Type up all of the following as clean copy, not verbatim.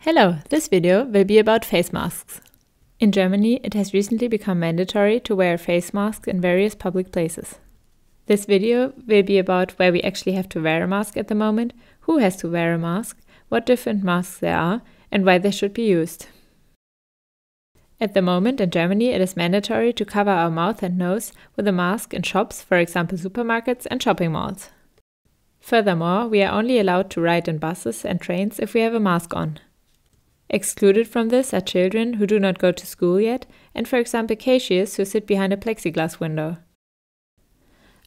Hello, this video will be about face masks. In Germany, it has recently become mandatory to wear a face mask in various public places. This video will be about where we actually have to wear a mask at the moment, who has to wear a mask, what different masks there are, and why they should be used. At the moment in Germany, it is mandatory to cover our mouth and nose with a mask in shops, for example supermarkets and shopping malls. Furthermore, we are only allowed to ride in buses and trains if we have a mask on. Excluded from this are children who do not go to school yet and, for example, cashiers who sit behind a plexiglass window.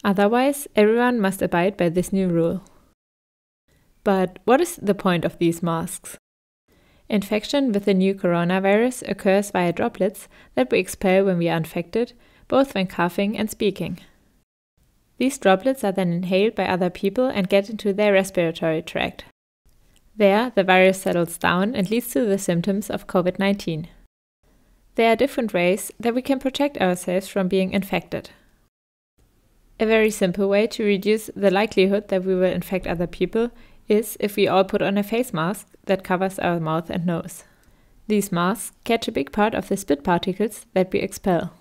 Otherwise, everyone must abide by this new rule. But what is the point of these masks? Infection with the new coronavirus occurs via droplets that we expel when we are infected, both when coughing and speaking. These droplets are then inhaled by other people and get into their respiratory tract. There, the virus settles down and leads to the symptoms of COVID-19. There are different ways that we can protect ourselves from being infected. A very simple way to reduce the likelihood that we will infect other people is if we all put on a face mask that covers our mouth and nose. These masks catch a big part of the spit particles that we expel.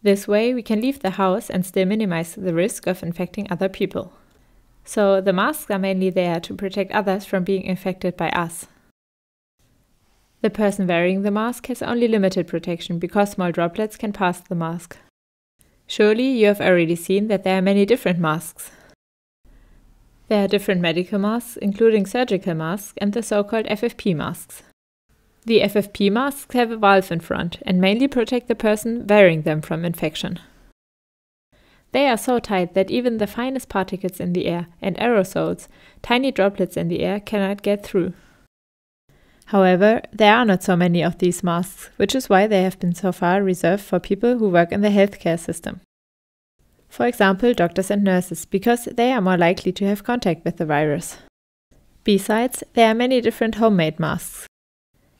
This way, we can leave the house and still minimize the risk of infecting other people. So the masks are mainly there to protect others from being infected by us. The person wearing the mask has only limited protection because small droplets can pass the mask. Surely you have already seen that there are many different masks. There are different medical masks, including surgical masks and the so-called FFP masks. The FFP masks have a valve in front and mainly protect the person wearing them from infection. They are so tight that even the finest particles in the air and aerosols, tiny droplets in the air, cannot get through. However, there are not so many of these masks, which is why they have been so far reserved for people who work in the healthcare system. For example, doctors and nurses, because they are more likely to have contact with the virus. Besides, there are many different homemade masks.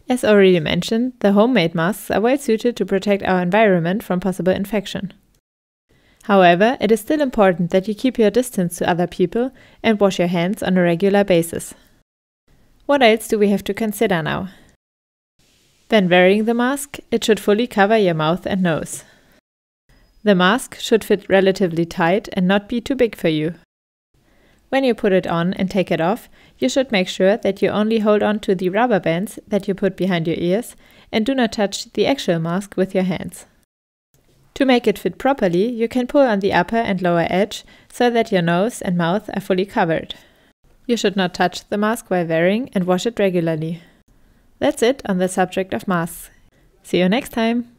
As already mentioned, the homemade masks are well suited to protect our environment from possible infection. However, it is still important that you keep your distance to other people and wash your hands on a regular basis. What else do we have to consider now? When wearing the mask, it should fully cover your mouth and nose. The mask should fit relatively tight and not be too big for you. When you put it on and take it off, you should make sure that you only hold on to the rubber bands that you put behind your ears and do not touch the actual mask with your hands. To make it fit properly, you can pull on the upper and lower edge so that your nose and mouth are fully covered. You should not touch the mask while wearing and wash it regularly. That's it on the subject of masks. See you next time!